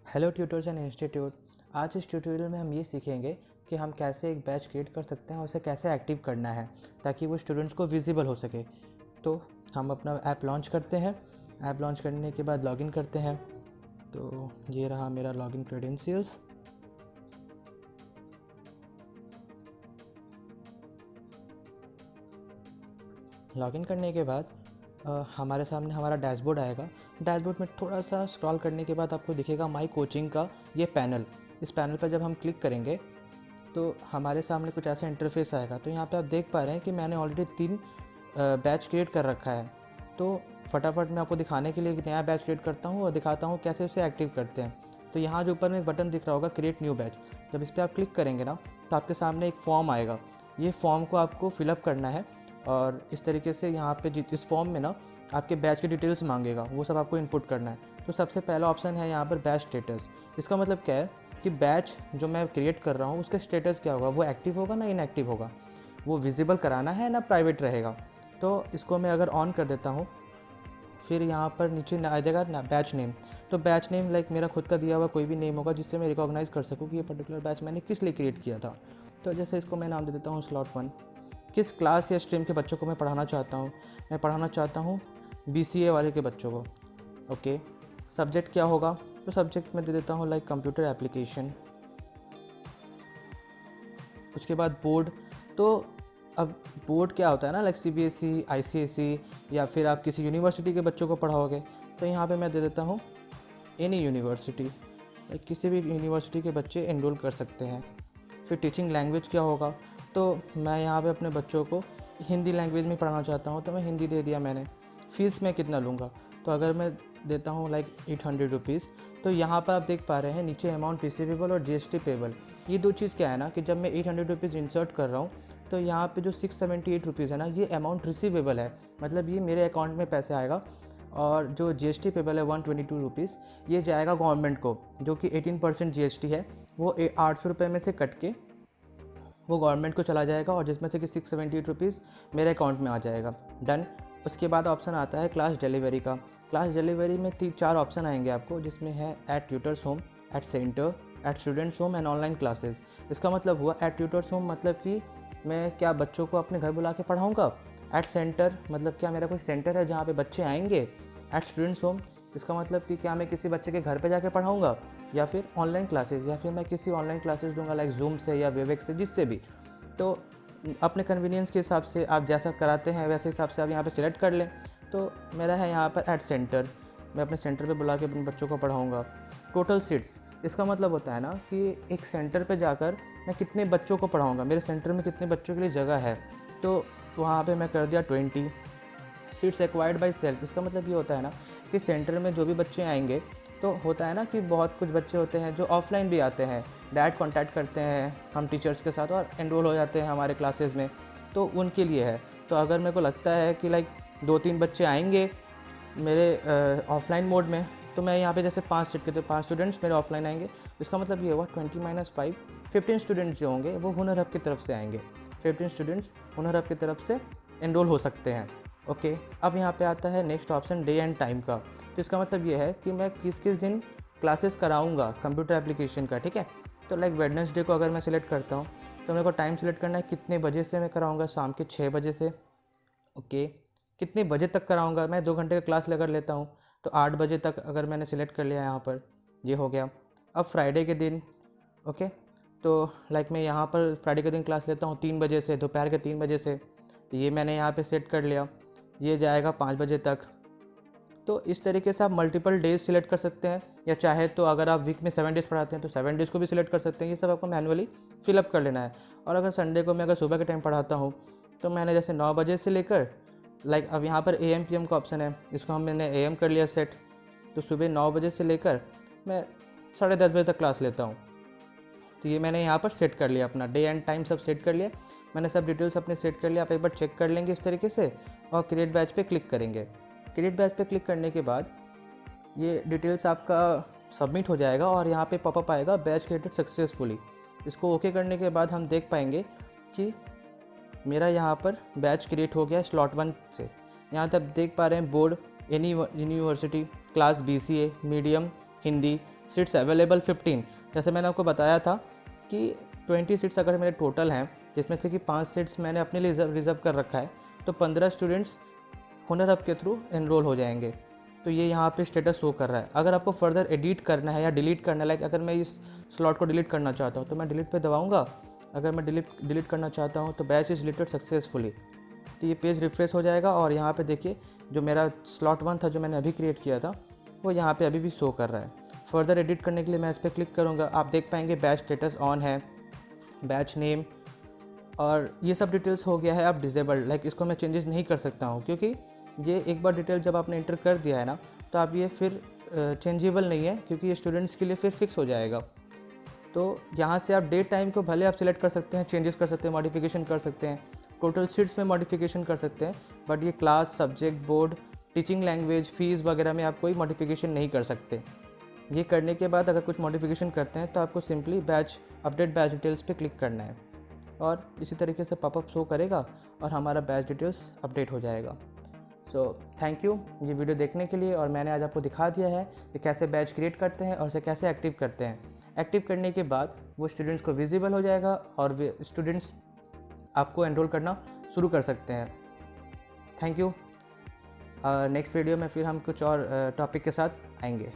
Hello tutors and institute. आज इस tutorial में हम ये सीखेंगे कि हम कैसे एक बैच क्रिएट कर सकते हैं और उसे कैसे एक्टिव करना है ताकि वो स्टूडेंट्स को विजिबल हो सके। तो हम अपना ऐप लॉन्च करते हैं। ऐप लॉन्च करने के बाद लॉगिन करते हैं। तो ये रहा मेरा लॉगिन क्रेडेंशियल्स। लॉगिन करने के बाद हमारे सामने हमारा डैशबोर्ड आएगा। डैशबोर्ड में थोड़ा सा स्क्रॉल करने के बाद आपको दिखेगा माई कोचिंग का ये पैनल। इस पैनल पर जब हम क्लिक करेंगे तो हमारे सामने कुछ ऐसा इंटरफेस आएगा। तो यहाँ पे आप देख पा रहे हैं कि मैंने ऑलरेडी 3 बैच क्रिएट कर रखा है। तो फटाफट मैं आपको दिखाने के लिए एक नया बैच क्रिएट करता हूँ और दिखाता हूँ कैसे उसे एक्टिव करते हैं। तो यहाँ जो ऊपर में एक बटन दिख रहा होगा क्रिएट न्यू बैच, जब इस पर आप क्लिक करेंगे ना तो आपके सामने एक फॉर्म आएगा। ये फॉर्म को आपको फिलअप करना है और इस तरीके से यहाँ पे इस फॉर्म में ना आपके बैच की डिटेल्स मांगेगा, वो सब आपको इनपुट करना है। तो सबसे पहला ऑप्शन है यहाँ पर बैच स्टेटस। इसका मतलब क्या है कि बैच जो मैं क्रिएट कर रहा हूँ उसका स्टेटस क्या होगा, वो एक्टिव होगा ना इनएक्टिव होगा, वो विजिबल कराना है ना प्राइवेट रहेगा। तो इसको मैं अगर ऑन कर देता हूँ, फिर यहाँ पर नीचे आ जाएगा ना बैच नेम। तो बैच नेम लाइक मेरा खुद का दिया हुआ कोई भी नेम होगा जिससे मैं रिकॉग्नाइज़ कर सकूँ कि ये पर्टिकुलर बैच मैंने किस लिए क्रिएट किया था। तो जैसे इसको मैं नाम दे देता हूँ स्लॉट 1। किस क्लास या स्ट्रीम के बच्चों को मैं पढ़ाना चाहता हूँ, मैं पढ़ाना चाहता हूँ BCA वाले के बच्चों को। ओके, सब्जेक्ट क्या होगा, तो सब्जेक्ट में दे देता हूँ लाइक कंप्यूटर एप्लीकेशन। उसके बाद बोर्ड, तो अब बोर्ड क्या होता है ना लाइक CBSE ICSE या फिर आप किसी यूनिवर्सिटी के बच्चों को पढ़ाओगे। तो यहाँ पे मैं दे देता हूँ एनी यूनिवर्सिटी, लाइक किसी भी यूनिवर्सिटी के बच्चे एनरोल कर सकते हैं। फिर टीचिंग लैंग्वेज क्या होगा, तो मैं यहाँ पे अपने बच्चों को हिंदी लैंग्वेज में पढ़ाना चाहता हूँ तो मैं हिंदी दे दिया मैंने। फ़ीस मैं कितना लूँगा, तो अगर मैं देता हूँ लाइक 800 रुपीज़। तो यहाँ पर आप देख पा रहे हैं नीचे अमाउंट रिसीवेबल और GST पेबल। ये दो चीज़ क्या है ना कि जब मैं 800 रुपीज़ इंसर्ट कर रहा हूँ तो यहाँ पे जो 678 रुपीज़ है ना, ये अमाउंट रिसीवेबल है, मतलब ये मेरे अकाउंट में पैसे आएगा। और जो GST पेबल है 122 रुपीज़, ये जाएगा गवर्नमेंट को, जो कि 18% GST है। वो 800 रुपये में से कट के वो गवर्नमेंट को चला जाएगा और जिसमें से कि 678 रुपीज़ मेरे अकाउंट में आ जाएगा। डन। उसके बाद ऑप्शन आता है क्लास डिलीवरी का। क्लास डिलीवरी में 4 ऑप्शन आएंगे आपको, जिसमें है at tutor's home, at centre, at student's home and online classes. इसका मतलब हुआ एट ट्यूटर्स होम मतलब कि मैं क्या बच्चों को अपने घर बुला के पढ़ाऊँगा। एट सेंटर मतलब क्या मेरा कोई सेंटर है जहाँ पे बच्चे आएंगे। एट स्टूडेंट्स होम इसका मतलब कि क्या मैं किसी बच्चे के घर पे जाके पढ़ाऊँगा, या फिर ऑनलाइन क्लासेस, या फिर मैं किसी ऑनलाइन क्लासेस दूंगा लाइक जूम से या वेबएक्स से, जिससे भी। तो अपने कन्वीनियंस के हिसाब से आप जैसा कराते हैं वैसे हिसाब से आप यहाँ पे सिलेक्ट कर लें। तो मेरा है यहाँ पर एट सेंटर, मैं अपने सेंटर पे बुला के अपने बच्चों को पढ़ाऊँगा। टोटल सीट्स, इसका मतलब होता है ना कि एक सेंटर पे जाकर मैं कितने बच्चों को पढ़ाऊँगा, मेरे सेंटर में कितने बच्चों के लिए जगह है। तो वहाँ पे मैं कर दिया 20। सीट्स एक्वायर्ड बाई सेल्फ, इसका मतलब ये होता है ना कि सेंटर में जो भी बच्चे आएंगे, तो होता है ना कि बहुत कुछ बच्चे होते हैं जो ऑफलाइन भी आते हैं, डायरेक्ट कांटेक्ट करते हैं हम टीचर्स के साथ और एनरोल हो जाते हैं हमारे क्लासेस में, तो उनके लिए है। तो अगर मेरे को लगता है कि लाइक 2-3 बच्चे आएंगे मेरे ऑफलाइन मोड में, तो मैं यहाँ पे जैसे 5 सीट के, तो 5 स्टूडेंट्स मेरे ऑफलाइन आएंगे। इसका मतलब ये हुआ 20 - 5, 15 स्टूडेंट्स जो होंगे वो हुनर हब की तरफ से आएंगे। 15 स्टूडेंट्स हुनर हब की तरफ से एनरोल हो सकते हैं। ओके, अब यहाँ पे आता है next option day and time का। तो इसका मतलब ये है कि मैं किस किस दिन क्लासेस कराऊंगा कंप्यूटर एप्लीकेशन का, ठीक है। तो लाइक वेडनेसडे को अगर मैं सिलेक्ट करता हूँ तो मेरे को टाइम सेलेक्ट करना है कितने बजे से मैं कराऊंगा, शाम के 6 बजे से। ओके, कितने बजे तक कराऊंगा, मैं 2 घंटे का क्लास लेकर लेता हूँ तो 8 बजे तक अगर मैंने सिलेक्ट कर लिया यहाँ पर, ये हो गया। अब फ्राइडे के दिन, ओके, तो लाइक मैं यहाँ पर फ्राइडे के दिन क्लास लेता हूँ 3 बजे से, दोपहर के 3 बजे से, तो ये मैंने यहाँ पे सेट कर लिया, ये जाएगा 5 बजे तक। तो इस तरीके से आप मल्टीपल डेज सिलेक्ट कर सकते हैं, या चाहे तो अगर आप वीक में 7 डेज़ पढ़ाते हैं तो 7 डेज़ को भी सिलेक्ट कर सकते हैं। ये सब आपको मैनुअली फिलअप कर लेना है। और अगर संडे को मैं अगर सुबह के टाइम पढ़ाता हूँ तो मैंने जैसे 9 बजे से लेकर लाइक अब यहाँ पर AM PM का ऑप्शन है, इसको मैंने AM कर लिया सेट। तो सुबह 9 बजे से लेकर मैं 10:30 बजे तक क्लास लेता हूँ। तो ये मैंने यहाँ पर सेट कर लिया, अपना डे एंड टाइम सब सेट कर लिया मैंने, सब डिटेल्स अपने सेट कर लिया। आप एक बार चेक कर लेंगे इस तरीके से और क्रिएट बैच पे क्लिक करेंगे। क्रिएट बैच पे क्लिक करने के बाद ये डिटेल्स आपका सबमिट हो जाएगा और यहाँ पे पॉपअप आएगा बैच क्रिएटेड सक्सेसफुली। इसको ओके करने के बाद हम देख पाएंगे कि मेरा यहाँ पर बैच क्रिएट हो गया स्लॉट 1 से। यहाँ तक देख पा रहे हैं board any university, class BCA medium Hindi, seats available 15। जैसे मैंने आपको बताया था कि 20 सीट्स अगर मेरे टोटल हैं, जिसमें से कि 5 सीट्स मैंने अपने लिए रिज़र्व कर रखा है, तो 15 स्टूडेंट्स हुनर हब के थ्रू एनरोल हो जाएंगे। तो ये यहाँ पे स्टेटस शो कर रहा है। अगर आपको फर्दर एडिट करना है या डिलीट करना है, लाइक अगर मैं इस स्लॉट को डिलीट करना चाहता हूँ तो मैं डिलीट पे दबाऊँगा। अगर मैं डिलीट करना चाहता हूँ तो बैच इज़ डिलीटेड सक्सेसफुली, तो ये पेज रिफ्रेश हो जाएगा और यहाँ पे देखिए जो मेरा स्लॉट 1 था जो मैंने अभी क्रिएट किया था वो यहाँ पे अभी भी शो कर रहा है। फर्दर एडिट करने के लिए मैं इस पर क्लिक करूँगा, आप देख पाएंगे बैच स्टेटस ऑन है, बैच नेम और ये सब डिटेल्स हो गया है अब डिसेबल्ड। लाइक इसको मैं चेंजेस नहीं कर सकता हूँ क्योंकि ये एक बार डिटेल जब आपने इंटर कर दिया है ना, तो आप ये फिर चेंजेबल नहीं है क्योंकि ये स्टूडेंट्स के लिए फिर फिक्स हो जाएगा। तो यहाँ से आप डेट टाइम को भले आप सिलेक्ट कर सकते हैं, चेंजेस कर सकते हैं, मॉडिफिकेशन कर सकते हैं, टोटल सीट्स में मॉडिफिकेशन कर सकते हैं, बट ये class, subject, board, teaching language, fees वगैरह में आप कोई मॉडिफिकेशन नहीं कर सकते। ये करने के बाद अगर कुछ मॉडिफिकेशन करते हैं तो आपको simply batch update batch details पे क्लिक करना है और इसी तरीके से पॉपअप शो करेगा और हमारा बैच डिटेल्स अपडेट हो जाएगा। सो थैंक यू ये वीडियो देखने के लिए, और मैंने आज आपको दिखा दिया है कि कैसे बैच क्रिएट करते हैं और उसे कैसे एक्टिव करते हैं। एक्टिव करने के बाद वो स्टूडेंट्स को विजिबल हो जाएगा और वे स्टूडेंट्स आपको एनरोल करना शुरू कर सकते हैं। Thank you. नेक्स्ट वीडियो में फिर हम कुछ और टॉपिक के साथ आएंगे।